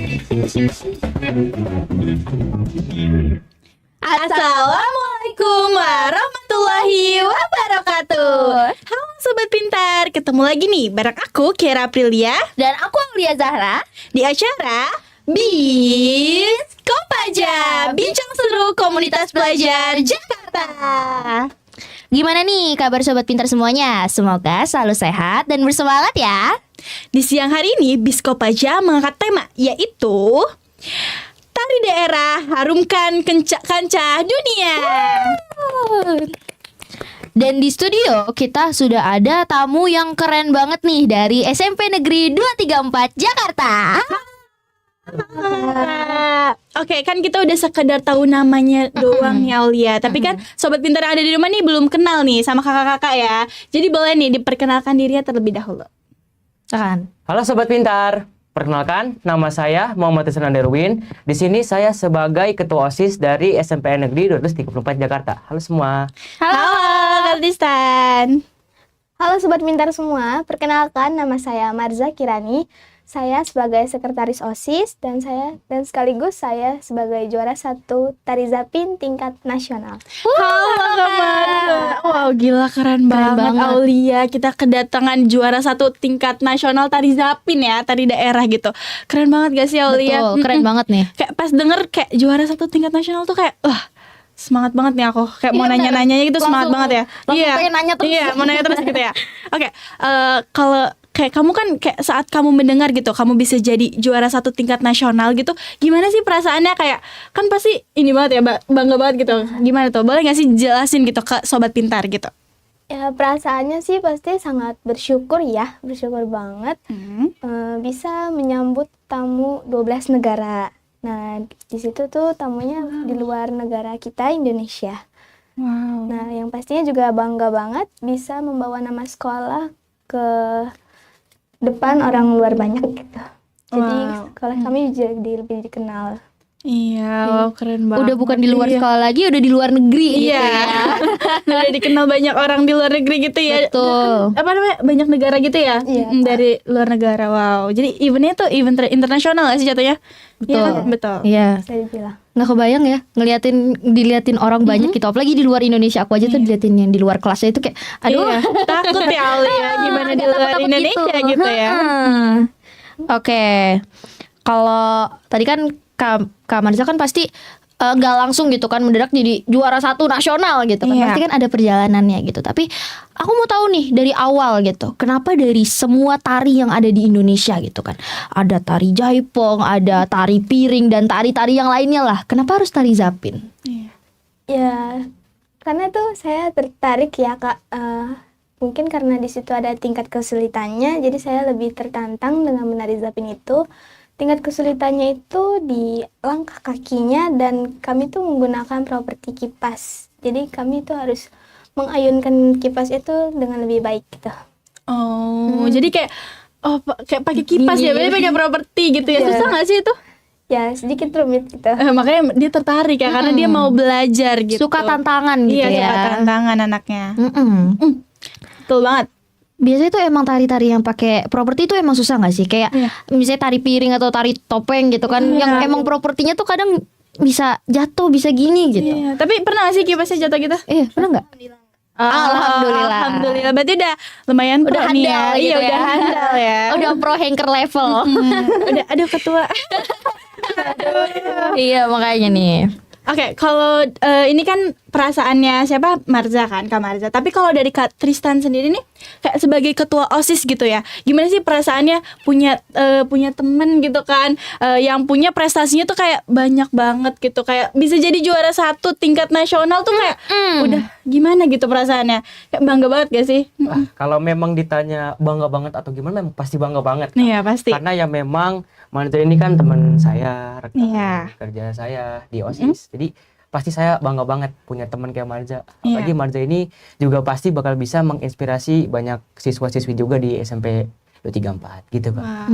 Assalamualaikum warahmatullahi wabarakatuh. Halo Sobat Pintar, ketemu lagi nih bareng aku Kiara Aprilia Dan aku Aulia Zahra di acara Bis Kopaja, bincang seru komunitas pelajar Jakarta. Gimana nih kabar Sobat Pintar semuanya? Semoga selalu sehat dan bersemangat ya. Di siang hari ini Bis Kopaja mengangkat tema yaitu Tari Daerah Harumkan Kancah Dunia. Dan di studio kita sudah ada tamu yang keren banget nih dari SMP Negeri 234 Jakarta. Oke, kan kita udah sekedar tahu namanya doang ya Aulia. Tapi kan Sobat Pintar yang ada di rumah nih belum kenal nih sama kakak-kakak ya. Jadi boleh nih diperkenalkan dirinya terlebih dahulu. Kan? Halo Sobat Pintar, perkenalkan nama saya Muhammad Tisnan Derwin. Di sini saya sebagai Ketua OSIS dari SMP Negeri 234 Jakarta. Halo semua. Halo Kak Tristan. Halo Sobat Pintar semua, perkenalkan nama saya Marza Kirani. Saya sebagai sekretaris OSIS dan sekaligus saya sebagai juara 1 Tari Zapin tingkat nasional. Halo Kak Marza. Wow, gila keren banget Aulia. Kita kedatangan juara 1 tingkat nasional Tari Zapin ya, tari daerah gitu. Keren banget gak sih Aulia? Betul, keren banget nih. Kayak pas denger kayak juara 1 tingkat nasional tuh kayak semangat banget nih aku. Kayak mau nanya-nanyanya gitu semangat banget ya. Langsung pengen nanya terus. Iya, mau nanya terus gitu ya. Oke, kalau kayak kamu kan kayak saat kamu mendengar gitu, kamu bisa jadi juara 1 tingkat nasional gitu, gimana sih perasaannya? Kayak kan pasti ini banget ya, bangga banget gitu. Gimana tuh? Boleh gak sih jelasin gitu ke Sobat Pintar gitu? Ya perasaannya sih pasti sangat bersyukur ya, bersyukur banget bisa menyambut tamu 12 negara. Nah di situ tuh tamunya di luar negara kita Indonesia. Wow. Nah yang pastinya juga bangga banget bisa membawa nama sekolah ke depan orang luar banyak gitu. Jadi sekolah kami jadi lebih dikenal. Iya, wow, keren banget. Udah bukan di luar sekolah lagi, udah di luar negeri gitu ya. Udah dikenal banyak orang di luar negeri gitu ya. Betul. Apa namanya? Banyak negara gitu ya? Iya, dari luar negara. Wow. Jadi eventnya tuh event internasional gak sih jatuhnya? Betul. Iya, betul. Iya. Saya dibilang. Nggak kebayang ya diliatin orang banyak gitu, apalagi di luar Indonesia. Aku aja tuh diliatin yang di luar kelasnya itu kayak aduh, Iya, takut ya Aulia gimana di luar takut-takut Indonesia gitu ya. Oke. Kalau tadi kan Kak Marza kan pasti nggak langsung gitu kan mendadak jadi juara 1 nasional gitu kan. Iya. Pasti kan ada perjalanannya gitu. Tapi aku mau tahu nih dari awal gitu, kenapa dari semua tari yang ada di Indonesia gitu kan, ada tari jaipong, ada tari piring dan tari-tari yang lainnya lah, kenapa harus tari zapin? Ya, karena tuh saya tertarik ya Kak. Mungkin karena di situ ada tingkat kesulitannya, jadi saya lebih tertantang dengan menari zapin itu. Tingkat kesulitannya itu di langkah kakinya dan kami tuh menggunakan properti kipas. Jadi kami tuh harus mengayunkan kipas itu dengan lebih baik gitu. Oh, jadi kayak pakai kipas ya, berarti pakai properti gitu ya. Iya. Susah gak sih itu? Ya sedikit rumit gitu. Makanya dia tertarik ya, karena dia mau belajar gitu. Suka tantangan gitu Iya, ya. suka tantangan anaknya. Betul banget. Biasanya tuh emang tari-tari yang pakai properti itu emang susah nggak sih? Kayak misalnya tari piring atau tari topeng gitu kan, yang emang propertinya tuh kadang bisa jatuh, bisa gini gitu. Iya, tapi pernah gak sih kipasnya jatuh gitu? Pernah nggak? Alhamdulillah. Alhamdulillah. Berarti udah lumayan Udah pro nih ya. handal gitu Iya, ya. udah handal ya. Udah pro hanker level. Udah, aduh ketua. Iya makanya nih. Oke, kalau ini kan perasaannya siapa? Marza kan, Kak Marza. Tapi kalau dari Kak Tristan sendiri nih, kayak sebagai ketua OSIS gitu ya, gimana sih perasaannya punya temen gitu kan, yang punya prestasinya tuh kayak banyak banget gitu, kayak bisa jadi juara 1 tingkat nasional tuh kayak udah gimana gitu perasaannya? Kayak bangga banget gak sih? Kalau memang ditanya bangga banget atau gimana, memang pasti bangga banget. Iya pasti. Karena ya memang Marza ini kan teman saya, rekan Iya. kerja saya di OSIS. Jadi pasti saya bangga banget punya teman kayak Marza. Iya. Apalagi Marza ini juga pasti bakal bisa menginspirasi banyak siswa-siswi juga di SMP 234 gitu kan.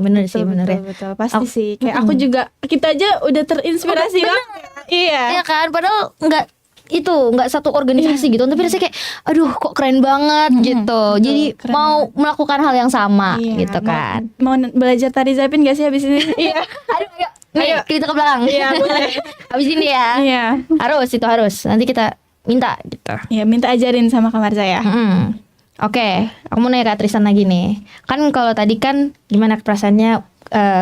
Bener sih, bener ya. Betul, pasti sih. Kayak aku juga, kita aja udah terinspirasi banget. Iya. Iya kan, padahal nggak satu organisasi gitu, tapi rasanya kayak aduh kok keren banget gitu. Jadi keren mau melakukan hal yang sama Iya, gitu kan. Mau belajar tari zapin gak sih habis ini? Iya. Nih, kita ke belakang. Iya, boleh. Habis ini ya. Iya. Harus. Nanti kita minta gitu. Ya, minta ajarin sama Kak Marza ya. Oke, aku mau nanya Kak Tristan lagi nih. Kan kalau tadi kan gimana perasaannya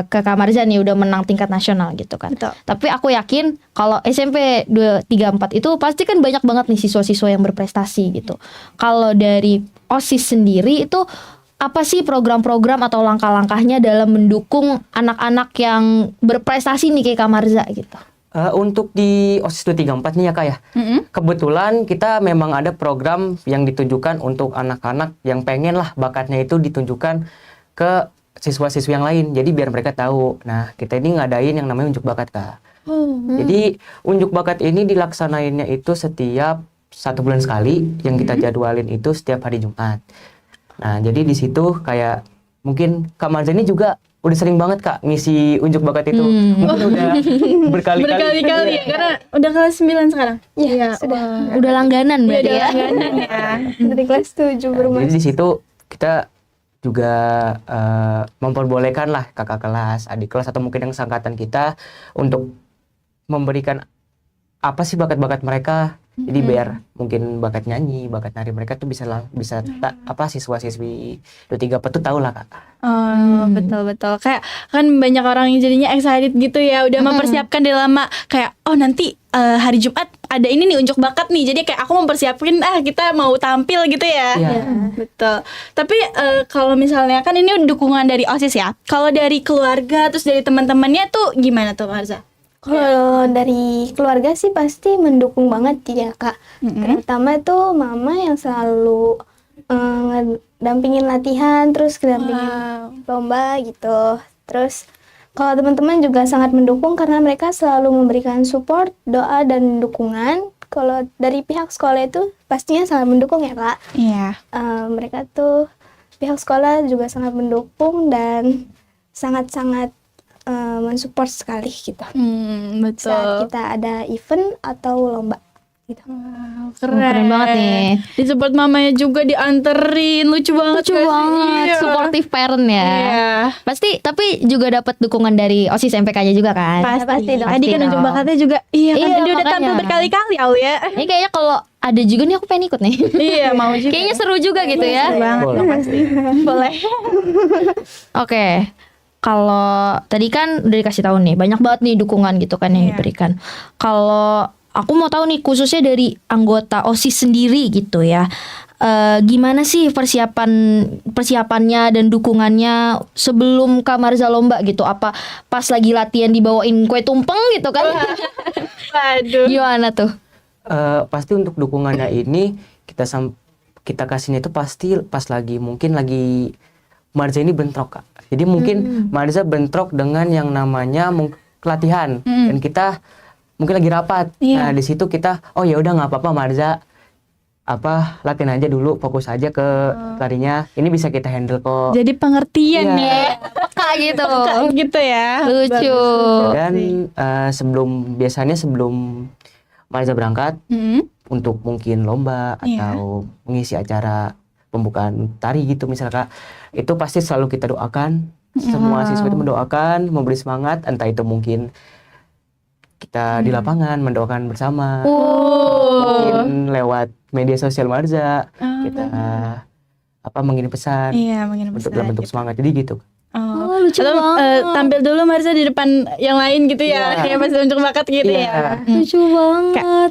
ke Kak Marza nih udah menang tingkat nasional gitu kan. Betul. Tapi aku yakin kalau SMP 2, 3, 4 itu pasti kan banyak banget nih siswa-siswa yang berprestasi gitu. Kalau dari OSIS sendiri itu apa sih program-program atau langkah-langkahnya dalam mendukung anak-anak yang berprestasi nih kayak Kak Marza gitu? Untuk di OSIS 234 nih ya Kak ya. Kebetulan kita memang ada program yang ditujukan untuk anak-anak yang pengen lah bakatnya itu ditunjukkan ke siswa-siswi yang lain. Jadi biar mereka tahu. Nah, kita ini ngadain yang namanya unjuk bakat Kak. Jadi unjuk bakat ini dilaksanainnya itu setiap 1 bulan sekali, yang kita jadwalin itu setiap hari Jumat. Nah, jadi di situ kayak mungkin Kak Marza ini juga udah sering banget Kak ngisi unjuk bakat itu. Mungkin udah berkali-kali. Ya, karena udah kelas 9 sekarang. Iya, sudah. Udah langganan berarti Udah ya. langganan ya. Dari kelas 7 Nah, berumah. jadi di situ kita juga memperbolehkan lah kakak kelas, adik kelas atau mungkin yang seangkatan kita untuk memberikan apa sih bakat-bakat mereka. Jadi biar mungkin bakat nyanyi, bakat nari mereka tuh bisa siswa-siswi 234 tuh tahu lah Kak. Oh, betul. Kayak kan banyak orang yang jadinya excited gitu ya, udah mempersiapkan dari lama kayak nanti hari Jumat ada ini nih unjuk bakat nih. Jadi kayak aku mempersiapkan kita mau tampil gitu ya. Iya. Betul. Tapi kalau misalnya kan ini dukungan dari OSIS ya. Kalau dari keluarga terus dari teman-temannya tuh gimana tuh Marza? Kalau dari keluarga sih pasti mendukung banget ya Kak. Terutama tuh mama yang selalu ngedampingin latihan, terus ngedampingin lomba gitu. Terus kalau teman-teman juga sangat mendukung karena mereka selalu memberikan support, doa dan dukungan. Kalau dari pihak sekolah itu pastinya sangat mendukung ya Kak. Iya. Mereka tuh pihak sekolah juga sangat mendukung dan sangat-sangat mensupport sekali gitu. Betul. Saat kita ada event atau lomba gitu. Keren banget nih. Disupport mamanya juga, dianterin, lucu banget. Lucu gak sih? banget, Iya. supportive parent ya. Iya. Pasti, tapi juga dapat dukungan dari OSIS MPK-nya juga kan? Pasti dong. Pasti Tadi kan dong. unjuk bakatnya juga. Iya kan, Iya, dia udah tampil makanya. berkali-kali ya. Ini kayaknya kalau ada juga nih aku pengen ikut nih. Iya, mau juga. Kayaknya seru juga gitu ya. Seru banget Boleh. dong pasti. Boleh. Oke. Kalau tadi kan udah dikasih tahu nih, banyak banget nih dukungan gitu kan yang Iya. diberikan. Kalau aku mau tahu nih khususnya dari anggota OSIS sendiri gitu ya. Gimana sih persiapannya dan dukungannya sebelum Kak Marza lomba gitu? Apa pas lagi latihan dibawain kue tumpeng gitu kan? Waduh. Gimana tuh? Pasti untuk dukungannya ini kita kasihnya itu pasti pas mungkin lagi Marza ini bentrok Kak. Jadi mungkin Marza bentrok dengan yang namanya latihan dan kita mungkin lagi rapat. Iya. Nah di situ kita ya udah nggak apa-apa Marza latihan aja dulu, fokus aja ke larinya. Ini bisa kita handle kok. Jadi pengertian Iya. ya. Peka gitu. Gitu ya. Lucu. Dan biasanya sebelum Marza berangkat untuk mungkin lomba Iya. atau mengisi acara pembukaan tari gitu misalnya Kak, itu pasti selalu kita doakan. Semua siswa itu mendoakan, memberi semangat, entah itu mungkin kita di lapangan mendoakan bersama, mungkin lewat media sosial Marza, kita mengirim pesan Iya, mengirim dalam pesan bentuk gitu. semangat, jadi gitu. Oh, lucu Atau banget. tampil dulu Marza di depan yang lain gitu ya. Iya. Kayak pas unjuk bakat gitu Iya. ya. Lucu banget.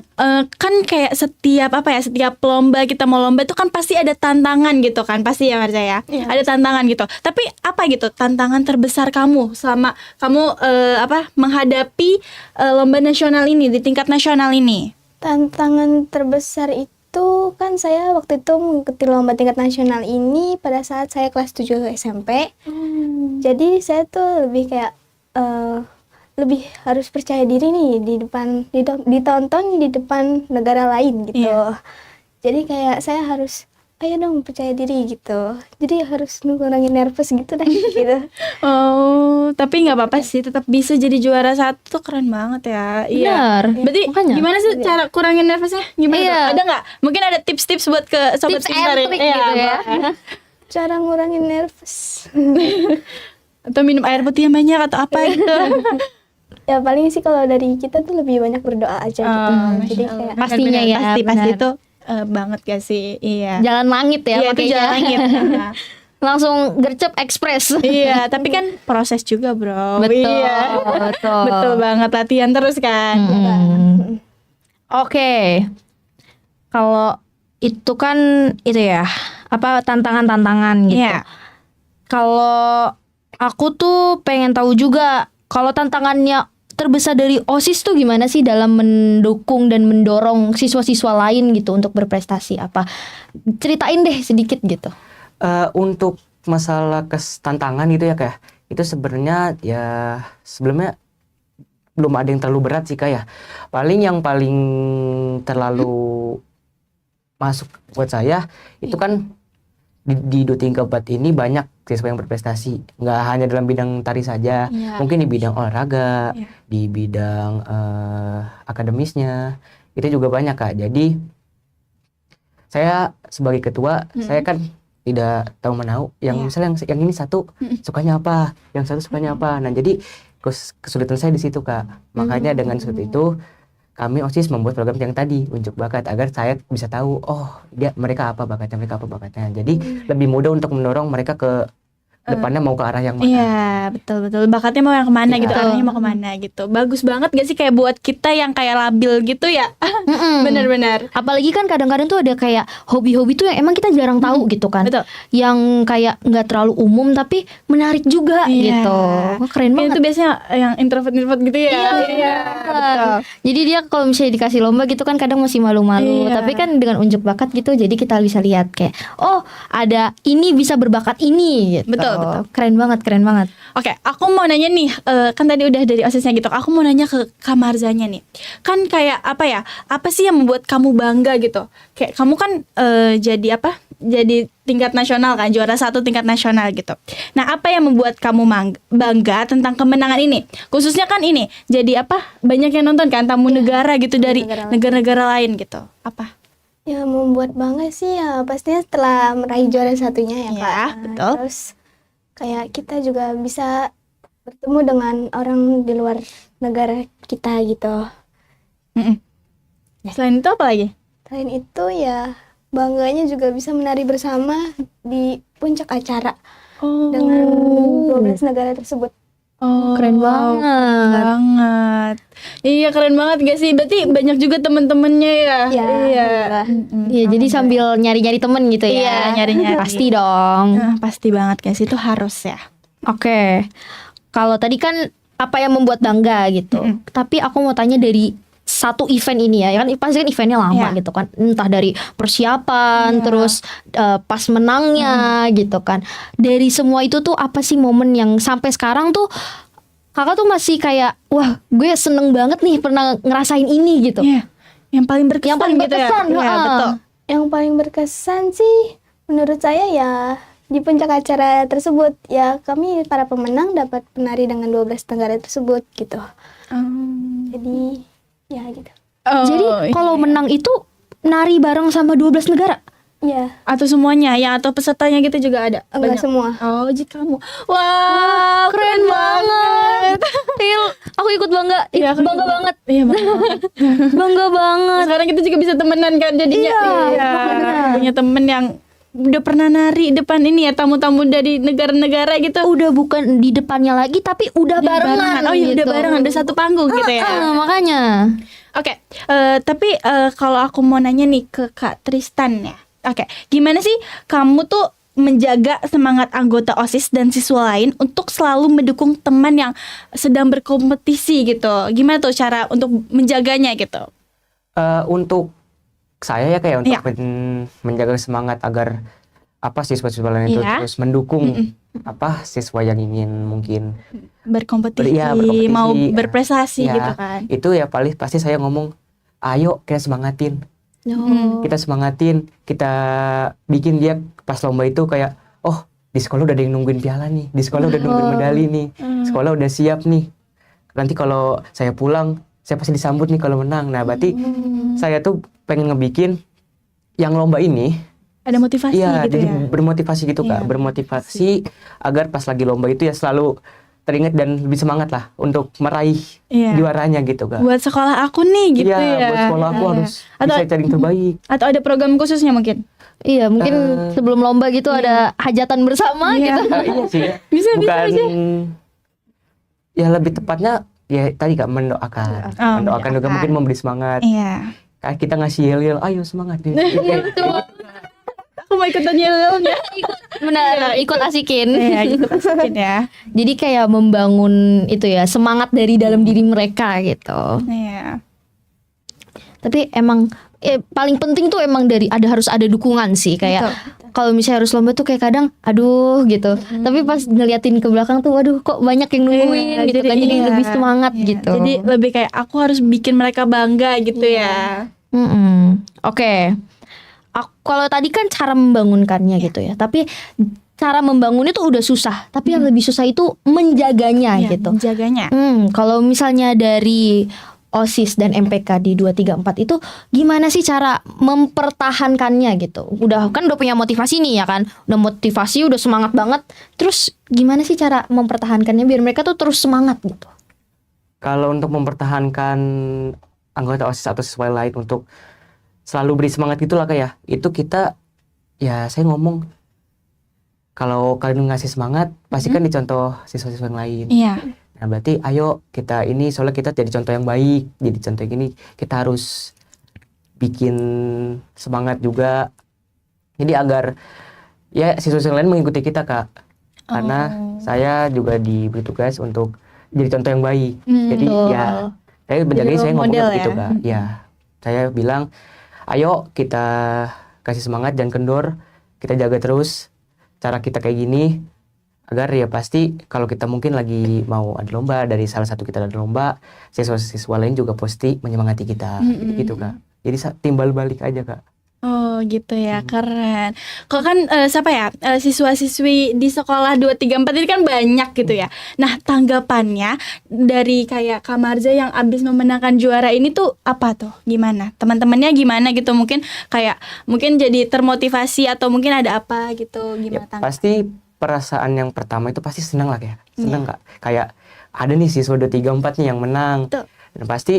Kan kayak setiap lomba kita mau lomba itu kan pasti ada tantangan gitu kan, pasti ya Marza ya. Ada tantangan gitu. Tapi apa gitu tantangan terbesar kamu selama kamu menghadapi lomba nasional ini di tingkat nasional ini? Tantangan terbesar itu kan saya waktu itu mengikuti lomba tingkat nasional ini pada saat saya kelas 7 SMP. Jadi saya tuh lebih kayak lebih harus percaya diri nih di depan ditonton di depan negara lain gitu. Iya. Jadi kayak saya harus ayo dong percaya diri gitu. Jadi harus ngurangin nervous gitu deh gitu. Oh, tapi nggak apa-apa sih, tetap bisa jadi juara 1 tuh keren banget ya. Iya. Benar. Berarti Makanya. gimana sih cara kurangin nervousnya? Gimana Iya. tuh? Ada nggak? Mungkin ada tips-tips buat ke sobat Tips pintar and trick Iya, gitu ya. boleh. Cara ngurangin nervous. Atau minum air putih yang banyak atau apa gitu. Ya paling sih kalau dari kita tuh lebih banyak berdoa aja gitu. Jadi kayak Pastinya ya, pasti benar. itu banget gak sih? Iya. Jalan langit ya Iya, itu pakainya. jalan langit. Nah, Langsung gercep ekspres. iya, tapi kan proses juga, Bro. Betul, Iya. betul. Betul banget, latihan terus kan. Oke. Kalau itu kan itu ya, apa tantangan-tantangan gitu. Iya. Kalau aku tuh pengen tahu juga kalau tantangannya terbesar dari OSIS tuh gimana sih dalam mendukung dan mendorong siswa-siswa lain gitu untuk berprestasi apa? Ceritain deh sedikit gitu. Untuk masalah tantangan gitu ya kayak itu sebenarnya ya sebelumnya belum ada yang terlalu berat sih kayak paling yang paling terlalu masuk buat saya itu kan di Duting Keempat ini banyak siswa yang berprestasi, nggak hanya dalam bidang tari saja, Iya. mungkin di bidang olahraga, Iya. di bidang akademisnya itu juga banyak Kak. Jadi saya sebagai ketua saya kan tidak tahu menau yang Iya. misalnya yang ini satu sukanya apa, yang satu sukanya apa. Nah jadi kesulitan saya di situ Kak. Makanya dengan seperti itu kami OSIS membuat program yang tadi unjuk bakat agar saya bisa tahu mereka apa bakatnya. Jadi lebih mudah untuk mendorong mereka ke depannya mau ke arah yang mana. Iya, betul. Bakatnya mau yang kemana Iya. gitu, arahnya mau kemana gitu. Bagus banget gak sih kayak buat kita yang kayak labil gitu ya. Bener-bener. Apalagi kan kadang-kadang tuh ada kayak hobi-hobi tuh yang emang kita jarang tahu gitu kan. Betul. Yang kayak nggak terlalu umum tapi menarik juga Iya. gitu. Wah, keren banget. Itu biasanya yang introvert gitu ya. Iya, betul. Jadi dia kalau misalnya dikasih lomba gitu kan kadang masih malu-malu. Iya. Tapi kan dengan unjuk bakat gitu jadi kita bisa lihat kayak oh ada ini bisa berbakat ini gitu. Betul. Keren banget. Oke, aku mau nanya nih, kan tadi udah dari OSISnya gitu. Aku mau nanya ke Kak Marzanya nih. Kan kayak apa ya? Apa sih yang membuat kamu bangga gitu? Kayak kamu kan jadi apa? Jadi tingkat nasional kan, juara 1 tingkat nasional gitu. Nah, apa yang membuat kamu bangga tentang kemenangan ini? Khususnya kan ini, jadi apa? Banyak yang nonton kan, tamu negara gitu dari negara lain. negara-negara lain gitu. Apa? ya membuat bangga sih ya pastinya setelah meraih juara satunya ya Iya, Kak. Nah, betul. Terus kayak kita juga bisa bertemu dengan orang di luar negara kita gitu. Mm-mm. Selain itu apa lagi? Selain itu ya bangganya juga bisa menari bersama di puncak acara dengan 12 negara tersebut. Oh, Keren banget. Iya, keren banget gak sih? Berarti banyak juga temen-temennya ya? Ya, alhamdulillah. Iya, jadi sambil nyari-nyari temen gitu ya. Iya, nyari-nyari. Pasti dong. Pasti banget guys, itu harus ya. Oke. Kalau tadi kan apa yang membuat bangga gitu. Tapi aku mau tanya dari satu event ini ya, kan pasti kan eventnya lama Iya. gitu kan. Entah dari persiapan, terus pas menangnya gitu kan. Dari semua itu tuh apa sih momen yang sampai sekarang tuh kakak tuh masih kayak wah gue seneng banget nih pernah ngerasain ini gitu. Iya. Yang paling berkesan, Yang paling gitu berkesan, ya. Iya, heeh. betul. Yang paling berkesan sih menurut saya ya di puncak acara tersebut ya kami para pemenang dapat penari dengan 12 negara tersebut gitu. Jadi ya gitu. Oh, Jadi kalau iya. menang itu nari bareng sama 12 negara. Ya, atau semuanya ya, atau pesertanya gitu juga ada? enggak Banyak? semua. Oh, jika kamu. Wah, Keren banget. Il, aku ikut bangga. Iya, aku Bangga juga. banget. Iya, banget. Bangga banget. Sekarang kita juga bisa temenan kan jadinya. Iya, benar. Punya temen yang udah pernah nari depan ini ya, tamu-tamu dari negara-negara gitu. Udah bukan di depannya lagi tapi udah barengan. Oh iya, udah gitu. barengan, udah satu panggung gitu ya. Makanya. Oke, tapi kalau aku mau nanya nih ke Kak Tristan ya. Oke, gimana sih kamu tuh menjaga semangat anggota OSIS dan siswa lain untuk selalu mendukung teman yang sedang berkompetisi gitu? Gimana tuh cara untuk menjaganya gitu? Untuk saya ya kayak untuk Iya. menjaga semangat agar siswa-siswa lain itu Iya. terus mendukung siswa yang ingin mungkin Berkompetisi, berkompetisi, mau berprestasi ya, gitu kan? itu ya pasti saya ngomong ayo kita semangatin, Oh. kita semangatin, kita bikin dia pas lomba itu kayak oh di sekolah udah ada yang nungguin piala nih, di sekolah udah nungguin medali nih, sekolah udah siap nih, nanti kalau saya pulang saya pasti disambut nih kalau menang. Nah berarti saya tuh pengen ngebikin yang lomba ini Ada motivasi iya gitu jadi ya? bermotivasi gitu Iya, Kak, bermotivasi agar pas lagi lomba itu ya selalu teringat dan lebih semangat lah untuk meraih Iya. juaranya gitu Kak. Buat sekolah aku nih gitu Iya, ya. buat sekolah aku harus Atau- bisa cari yang terbaik. Atau ada program khususnya mungkin? Iya, mungkin sebelum lomba gitu ada hajatan bersama Iya. gitu. Iya sih. Bisa Bukan aja. ya lebih tepatnya ya tadi Kak mendoakan. Oh, Mendoakan juga mungkin memberi semangat. Iya. Kayak kita ngasih yel-yel, ayo semangat nih. Aku mau ikutan yel-yelnya. Benar, ikut asikin. Iya, ikut asikin ya. Jadi kayak membangun itu ya, semangat dari dalam diri mereka gitu. Iya. Tapi emang paling penting tuh emang harus ada dukungan sih, kayak kalau misalnya harus lomba tuh kayak kadang aduh gitu. Tapi pas ngeliatin ke belakang tuh waduh kok banyak yang nungguin gitu kan, jadi lebih semangat gitu. Jadi lebih kayak aku harus bikin mereka bangga gitu ya. Oke. Kalau tadi kan cara membangunkannya gitu ya. Tapi cara membangunnya tuh udah susah. Tapi yang lebih susah itu menjaganya Iya, gitu. menjaganya. Kalau misalnya dari OSIS dan MPK di 234 itu gimana sih cara mempertahankannya gitu? Udah punya motivasi nih ya kan. Udah motivasi, udah semangat banget. Terus gimana sih cara mempertahankannya biar mereka tuh terus semangat gitu? Kalau untuk mempertahankan anggota OSIS atau siswa lain untuk selalu beri semangat gitulah Kak ya. Itu kita ya saya ngomong kalau kalian ngasih semangat pasti kan dicontoh siswa-siswa yang lain. Iya. Nah berarti ayo kita ini soalnya kita jadi contoh yang baik, jadi contoh yang ini kita harus bikin semangat juga. Jadi agar ya siswa-siswa lain mengikuti kita Kak. Karena saya juga diberi tugas untuk jadi contoh yang baik. Jadi ya saya berjaga saya ngomong model gitu ya. Kak. Ya saya bilang ayo kita kasih semangat jangan kendor, kita jaga terus cara kita kayak gini. Agar ya pasti kalau kita mungkin lagi mau ada lomba, dari salah satu kita ada lomba, siswa-siswa lain juga pasti menyemangati kita gitu Kak. Jadi timbal balik aja Kak. Oh gitu ya, keren. Kalau kan siswa-siswi di sekolah 234 ini kan banyak gitu ya. Nah tanggapannya dari kayak Kak Marza yang abis memenangkan juara ini tuh apa tuh? Gimana? Teman-temannya gimana gitu? Mungkin jadi termotivasi atau mungkin ada apa gitu? Ya, Gimana? pasti perasaan yang pertama itu pasti senang lah ya. Senang Kak. Kayak ada nih siswa 234 nih yang menang. Betul. Dan pasti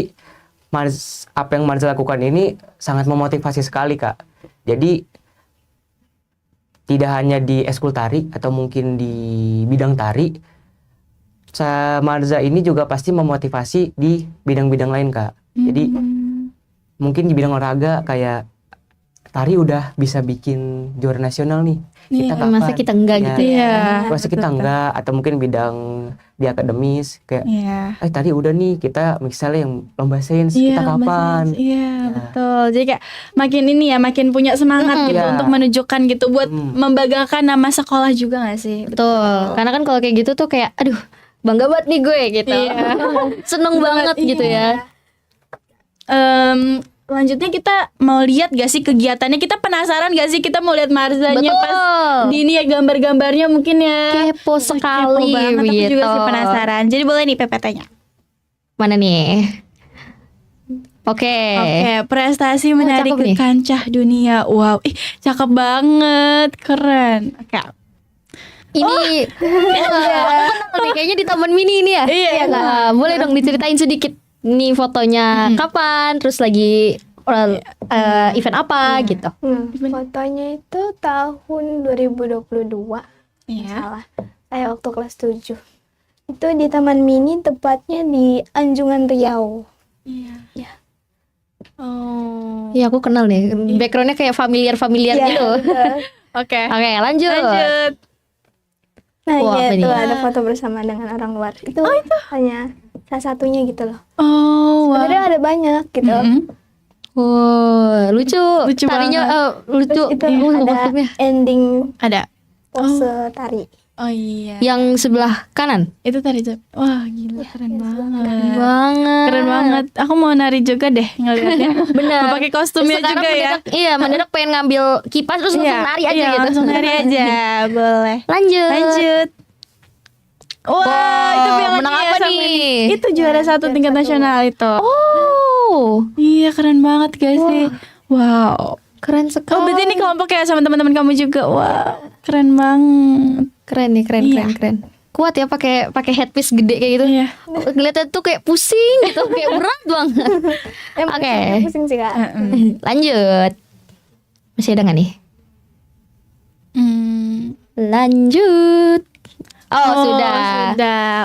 apa yang Marza lakukan ini sangat memotivasi sekali Kak. Jadi tidak hanya di eskul tari atau mungkin di bidang tari, Marza ini juga pasti memotivasi di bidang-bidang lain Kak. Jadi mungkin di bidang olahraga kayak tari udah bisa bikin juara nasional nih. Kita kapan? Masa kita enggak gitu ya? Masa kita enggak, atau mungkin bidang di akademis kayak tadi udah nih kita misalnya yang lomba sains kita kapan? Iya betul. Jadi kayak makin punya semangat gitu untuk menunjukkan gitu buat membanggakan nama sekolah juga gak sih? Betul. Karena kan kalau kayak gitu tuh kayak aduh bangga banget nih gue gitu. Seneng banget gitu ya. Selanjutnya kita mau lihat gak sih kegiatannya? Kita penasaran gak sih kita mau lihat Marzanya Betul. pas di ini ya gambar-gambarnya mungkin ya. Kepo sekali banget, aku gitu. juga sih penasaran. Jadi boleh nih PPT-nya. Mana nih? Oke. Prestasi menarik cakep ke nih. kancah dunia. Wow, cakep banget, keren. Oke. Ini aku kenal nih, kayaknya di Taman Mini ini ya. Iya. Nah, boleh dong diceritain sedikit nih fotonya kapan, terus lagi event apa gitu. Fotonya itu tahun 2022. Iya. Salah. Saya waktu kelas 7. Itu di Taman Mini, tepatnya di Anjungan Riau. Iya. Ya. Oh. Iya aku kenal nih, backgroundnya kayak familiar Iya, gitu. betul. Oke. Oke lanjut. Nah, Wah, apa itu nih? ada foto bersama dengan orang luar. Itu hanya salah satunya gitu loh. Oh, wow. Sebenarnya ada banyak gitu. Wow, lucu tarinya lucu. Terus itu Ada ada ending Ada. pose tari. Oh iya. yang sebelah kanan. Itu tari jam. Wah, gila keren banget. Banget. Keren banget. Aku mau nari juga deh ngeliatnya. Bener. Mau pakai kostumnya Sekarang juga ya. mendadak, iya, mendadak pengen ngambil kipas terus langsung nari aja iya, gitu. langsung nari aja. Boleh. Lanjut. Wah, Wow, itu pialanya menang ya apa sama nih? ini. Itu juara satu tingkat nasional itu. Oh, Iya, keren banget guys sih. Wow. keren sekali. Oh, berarti ini kelompok ya sama teman-teman kamu juga. Wah, keren banget. Keren nih, keren. kuat ya pakai headpiece gede kayak gitu. Iya. Ngeliatnya tuh kayak pusing gitu, kayak berat banget. Emang Oke. pusing sih kak. Lanjut. Masih ada nggak nih? Lanjut. Oh, sudah.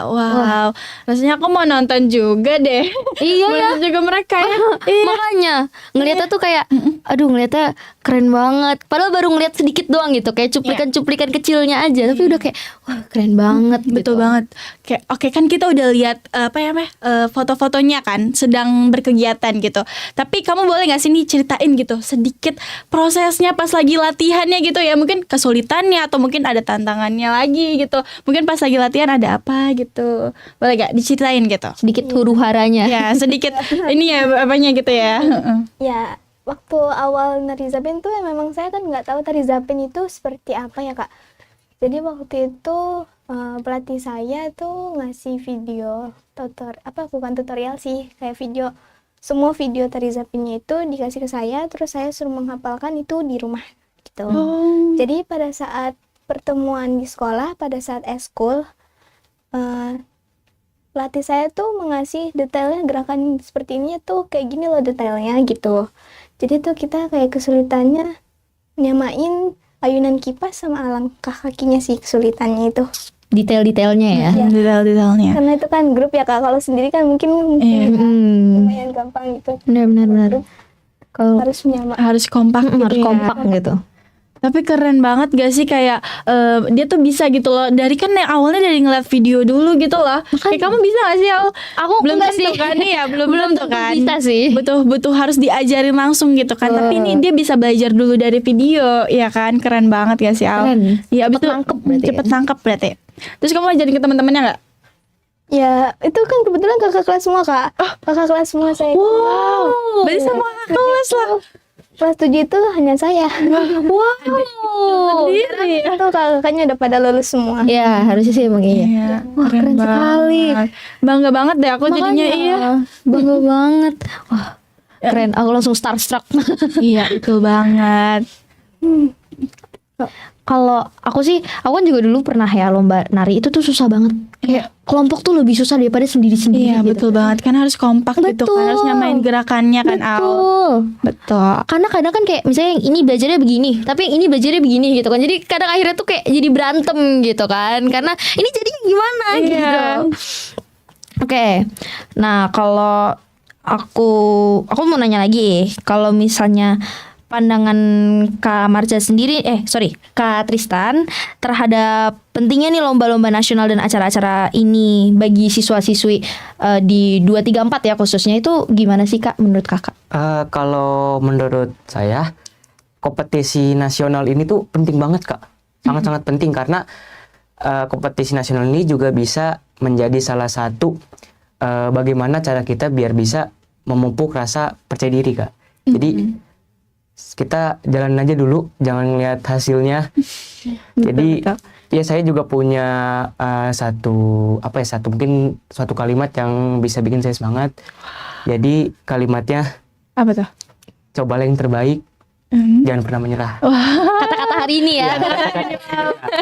Wow. Rasanya aku mau nonton juga deh. Iya Mau ya. nonton juga mereka ya. Iya. Makanya ngeliatnya tuh kayak aduh ngeliatnya keren banget. Padahal baru ngeliat sedikit doang gitu, kayak cuplikan-cuplikan kecilnya aja, tapi udah kayak wah keren banget Betul gitu. banget. Kayak oke kan kita udah lihat foto-fotonya kan sedang berkegiatan gitu. Tapi kamu boleh nggak sih nih ceritain gitu sedikit prosesnya pas lagi latihannya gitu ya. Mungkin kesulitannya atau mungkin ada tantangannya lagi gitu. Mungkin pas lagi latihan ada apa gitu. Boleh gak diceritain gitu? Sedikit huru-haranya. Ya sedikit ini ya apanya gitu ya. Ya, waktu awal nari zapin tuh ya memang saya kan nggak tahu tari zapin itu seperti apa ya kak. Jadi waktu itu pelatih saya tuh ngasih video bukan tutorial sih, kayak video, semua video tari zapinnya itu dikasih ke saya, terus saya suruh menghafalkan itu di rumah gitu. Jadi pada saat pertemuan di sekolah, pada saat eskul, pelatih saya tuh mengasih detailnya gerakan seperti ini tuh kayak gini loh detailnya gitu. Jadi tuh kita kayak kesulitannya nyamain ayunan kipas sama langkah kakinya sih kesulitannya itu. Detail-detailnya ya. Detail-detailnya. Karena itu kan grup ya kak, kalau sendiri kan mungkin lumayan gampang gitu. Benar. Kalau Harus menyamakan. Harus kompak gitu harus ya. kompak gitu. Tapi keren banget gak sih kayak dia tuh bisa gitu loh. Dari kan yang awalnya dari ngeliat video dulu gitu loh. Kayak kamu bisa gak sih Al? Aku belum enggak tentu sih. kan ya, belum tentu tentu kan. bisa sih. Butuh harus diajarin langsung gitu kan. Tapi ini dia bisa belajar dulu dari video, ya kan? Keren banget gak sih Al? Keren. Iya, abis Cepet itu nangkep berarti cepet ya? nangkep berarti. Terus kamu ajarin ke teman-temannya nggak? Ya itu kan kebetulan kakak kelas semua kak. Kakak kelas semua saya. Wow, berarti semua kakak kelas lah. Kelas 7 itu hanya saya. Wow. Sendiri. Itu kakak-kakaknya udah pada lulus semua. Ya harusnya sih emang iya. Iya, Wah, keren sekali. Bangga banget deh aku jadinya Makanya, iya. bangga banget. Wah, keren. Aku langsung starstruck. Iya, betul banget. Kalau aku sih, aku kan juga dulu pernah ya lomba nari, itu tuh susah banget. Kayak kelompok tuh lebih susah daripada sendiri-sendiri Iya, gitu. betul banget. Kan harus kompak gitu Betul. kan, harus nyamain gerakannya kan, Al. Betul. Betul. Karena kadang kan kayak misalnya yang ini belajarnya begini, tapi yang ini belajarnya begini gitu kan. Jadi kadang akhirnya tuh kayak jadi berantem gitu kan. Karena ini jadinya gimana Iya. gitu. Oke. Nah, kalau aku mau nanya lagi, kalau misalnya pandangan Kak Marza sendiri, Kak Tristan terhadap pentingnya nih lomba-lomba nasional dan acara-acara ini bagi siswa-siswi di 234 ya khususnya, itu gimana sih Kak menurut Kakak? Kalau menurut saya, kompetisi nasional ini tuh penting banget Kak. Sangat-sangat penting karena kompetisi nasional ini juga bisa menjadi salah satu bagaimana cara kita biar bisa memupuk rasa percaya diri Kak. Jadi kita jalan aja dulu, jangan lihat hasilnya. Jadi ya saya juga punya satu mungkin suatu kalimat yang bisa bikin saya semangat. Jadi kalimatnya, Apa tuh? cobalah yang terbaik, jangan pernah menyerah. Kata-kata hari ini ya.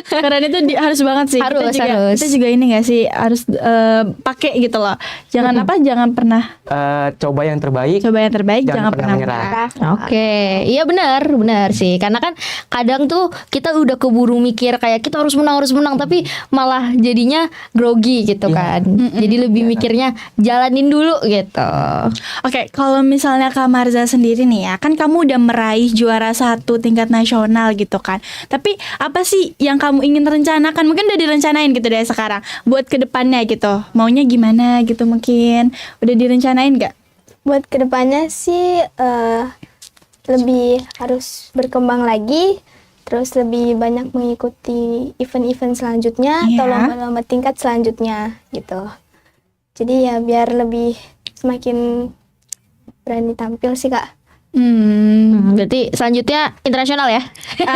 Keren itu harus banget sih. Harus. Kita juga ini gak sih harus pakai gitu loh. Jangan jangan pernah Coba yang terbaik, coba yang terbaik, Jangan jangan pernah pernah menyerah. menyerah. Oke, iya benar sih. Karena kan kadang tuh kita udah keburu mikir kayak kita harus menang, tapi malah jadinya grogi gitu kan. Jadi lebih mikirnya jalanin dulu gitu. Oke, kalau misalnya Kak Marza sendiri nih ya, kan kamu udah meraih juara 1 tingkat nasional gitu kan. Tapi apa sih yang kamu ingin rencanakan? Mungkin udah direncanain gitu dari sekarang buat kedepannya gitu. Maunya gimana gitu mungkin? Udah direncanain nggak? Buat kedepannya sih lebih harus berkembang lagi, terus lebih banyak mengikuti event-event selanjutnya Iya. atau lomba-lomba tingkat selanjutnya gitu. Jadi ya biar lebih semakin berani tampil sih kak. Berarti selanjutnya internasional ya.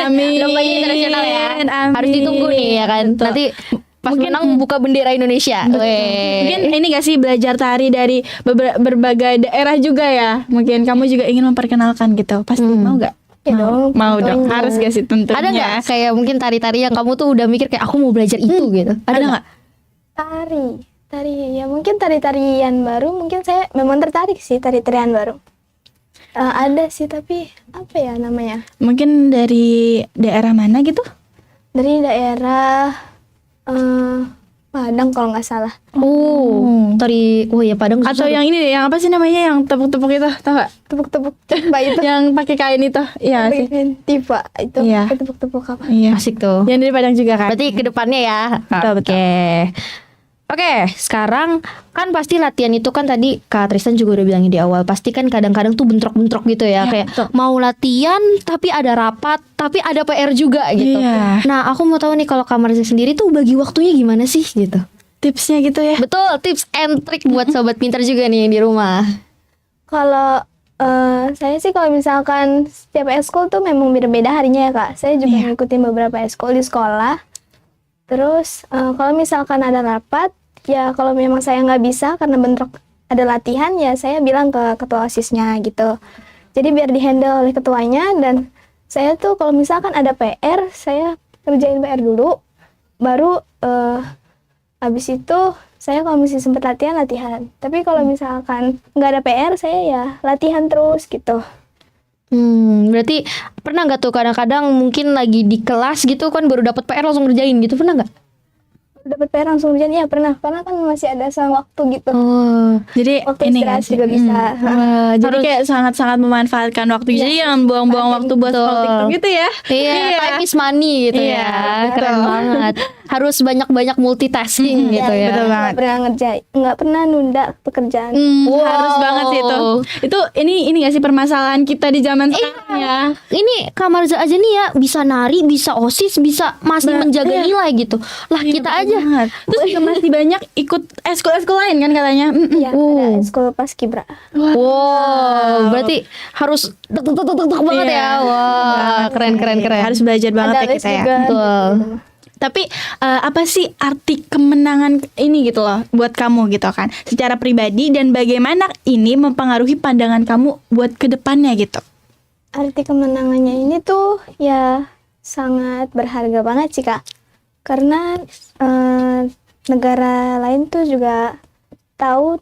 Amin. Lombanya internasional ya. Amin. Harus ditunggu nih ya kan. Betul. Nanti pas menang buka bendera Indonesia. Weh. Mungkin ini gak sih belajar tari dari berbagai daerah juga ya? Mungkin kamu juga ingin memperkenalkan gitu. Pasti mau gak? Ya dong, Mau dong. tentunya. Harus gak sih tentunya? Ada nggak kayak mungkin tari-tari yang kamu tuh udah mikir kayak aku mau belajar itu gitu? Ada nggak? Tari ya mungkin tarian baru, mungkin saya memang tertarik sih tarian baru. Ada sih tapi apa ya namanya? Mungkin dari daerah mana gitu? Dari daerah Padang kalau nggak salah. Tari, ya Padang Atau yang ini deh, yang apa sih namanya, yang tepuk-tepuk itu, tau gak? Tepuk-tepuk tiba itu. Yang pakai kain itu, iya sih. Tiba itu. Iya. Tepuk-tepuk apa? Iya. asik tuh. Yang dari Padang juga kan? Berarti ke depannya ya. Betul, betul. Oke, sekarang kan pasti latihan itu kan tadi Kak Tristan juga udah bilangin di awal, pasti kan kadang-kadang tuh bentrok-bentrok gitu ya, Iya, kayak betul. mau latihan tapi ada rapat, tapi ada PR juga gitu. Iya. Nah, aku mau tahu nih kalau Kak Marza sendiri tuh bagi waktunya gimana sih gitu. Tipsnya gitu ya. Betul, tips and trick buat sobat pintar juga nih yang di rumah. Kalau saya sih kalau misalkan setiap eskul tuh memang beda-beda harinya ya Kak. Saya juga Iya. ngikutin beberapa eskul di sekolah. Terus kalau misalkan ada rapat, ya kalau memang saya nggak bisa karena bentrok ada latihan, ya saya bilang ke ketua OSIS-nya gitu. Jadi biar dihandle oleh ketuanya, dan saya tuh kalau misalkan ada PR, saya kerjain PR dulu, baru habis itu saya kalau masih sempat latihan. Tapi kalau misalkan nggak ada PR, saya ya latihan terus gitu. Berarti pernah nggak tuh kadang-kadang mungkin lagi di kelas gitu kan baru dapat PR langsung ngerjain gitu, pernah nggak? Dapat PR langsung hujan, ya pernah, karena kan masih ada selang waktu gitu. Jadi Waktu ini istirahat nggak sih? juga bisa. Wah, jadi Harus- kayak sangat-sangat memanfaatkan waktu. Jadi jangan buang-buang waktu buat Betul. scroll TikTok gitu ya. Iya, time is money gitu Iya, ya. Keren betul. banget. Harus banyak-banyak multitasking gitu ya. betul banget. Nggak pernah ngerjain, nggak pernah nunda pekerjaan. Harus banget sih itu. Itu ini nggak sih permasalahan kita di zaman sekarang ya. Ini Kak Marza aja nih ya bisa nari, bisa OSIS, bisa masih menjaga iya. nilai gitu. Lah kita aja. Banget. Terus juga masih banyak ikut eskul-eskul lain kan katanya. Iya, ada eskul paskibra. Wow, berarti harus tek banget Iya. ya. Wah, keren. Harus belajar banget Ada ya les kita ya. juga. Betul. Tapi apa sih arti kemenangan ini gitu loh buat kamu gitu kan secara pribadi, dan bagaimana ini mempengaruhi pandangan kamu buat kedepannya gitu? Arti kemenangannya ini tuh ya sangat berharga banget sih Kak. Karena negara lain tuh juga tahu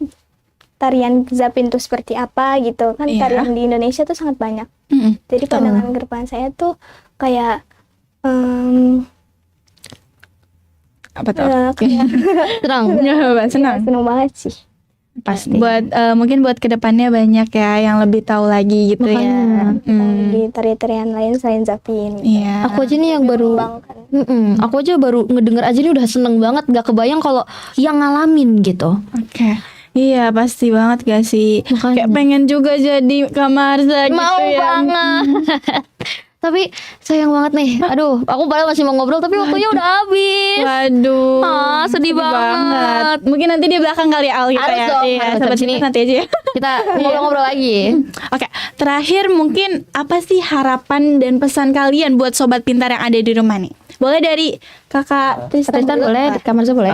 tarian Zapin tuh seperti apa gitu kan. Iya. Tarian di Indonesia tuh sangat banyak. Jadi Betul. pandangan ke depan saya tuh kayak Apa tuh? kayak Tenang. Senang. seneng banget sih. Pasti. Buat mungkin buat kedepannya banyak ya yang lebih tahu lagi gitu ya. Di tarian-tarian lain selain Zapin. Iya. Aku aja nih yang baru aku aja baru ngedenger aja nih udah seneng banget, gak kebayang kalau yang ngalamin gitu. Oke. Iya pasti banget gak sih. Makanya. Kayak pengen juga jadi Kak Marza gitu Mau ya. banget. Tapi sayang banget nih. Aduh, aku padahal masih mau ngobrol tapi waktunya udah habis. Waduh. Sedih banget. Mungkin nanti di belakang kali Al kita Harus ya. dong, Iya, harus. sobat Habis ini. Pintar nanti aja ya. Kita ngobrol-ngobrol lagi. Oke, terakhir mungkin apa sih harapan dan pesan kalian buat sobat pintar yang ada di rumah nih? Boleh dari Kakak Tristan Tristan dulu, boleh, Kak? Kak Marza boleh.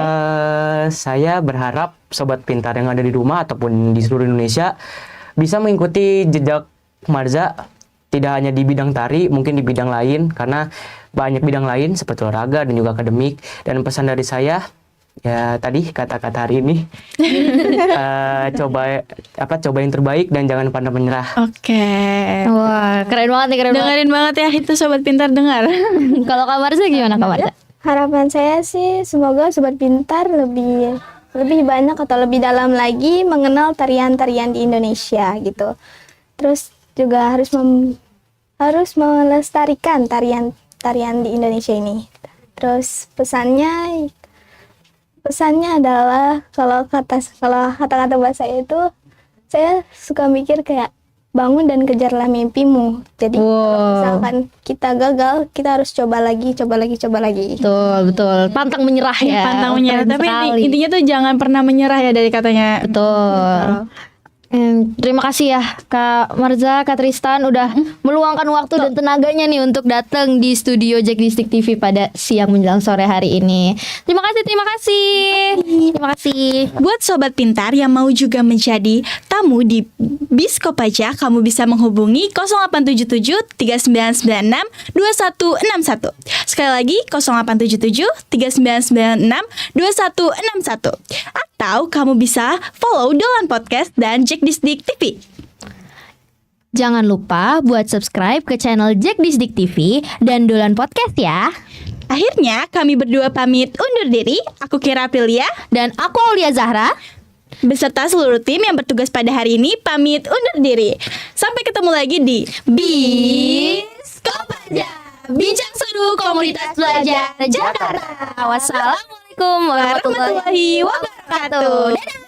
Saya berharap sobat pintar yang ada di rumah ataupun di seluruh Indonesia bisa mengikuti jejak Marza, tidak hanya di bidang tari, mungkin di bidang lain, karena banyak bidang lain seperti olahraga dan juga akademik. Dan pesan dari saya, ya tadi kata-kata hari ini, coba yang terbaik dan jangan pernah menyerah. Oke. Wah, keren banget nih, keren banget. Dengerin banget ya, itu sobat pintar dengar. Kalau Kak Marza gimana Kak Marza? Harapan saya sih semoga sobat pintar lebih banyak atau lebih dalam lagi mengenal tarian-tarian di Indonesia gitu. Terus juga harus melestarikan tarian di Indonesia ini. Terus pesannya adalah kalau kata-kata buat saya itu, saya suka mikir kayak bangun dan kejarlah mimpimu. Jadi kalau misalkan kita gagal, kita harus coba lagi. Betul. Pantang menyerah ya. Pantang menyerah. Keren Tapi sekali. intinya tuh jangan pernah menyerah ya dari katanya. Betul. Terima kasih ya Kak Marza, Kak Tristan udah meluangkan waktu dan tenaganya nih untuk datang di studio Jack Distik TV pada siang menjelang sore hari ini. Terima kasih. Buat sobat pintar yang mau juga menjadi ceritamu di Biskopaja, kamu bisa menghubungi 0877 3996 2161. Sekali lagi 0877 3996 2161. Atau kamu bisa follow Dolan Podcast dan Jack Disdik TV. Jangan lupa buat subscribe ke channel Jack Disdik TV dan Dolan Podcast ya. Akhirnya kami berdua pamit undur diri. Aku Kira Aprilia Dan aku Aulia Zahra. beserta seluruh tim yang bertugas pada hari ini pamit undur diri. Sampai ketemu lagi di Biskopaja, bincang seru komunitas belajar Jakarta. Wassalamualaikum warahmatullahi Warahmatullahi wabarakatuh. wabarakatuh. Dadah.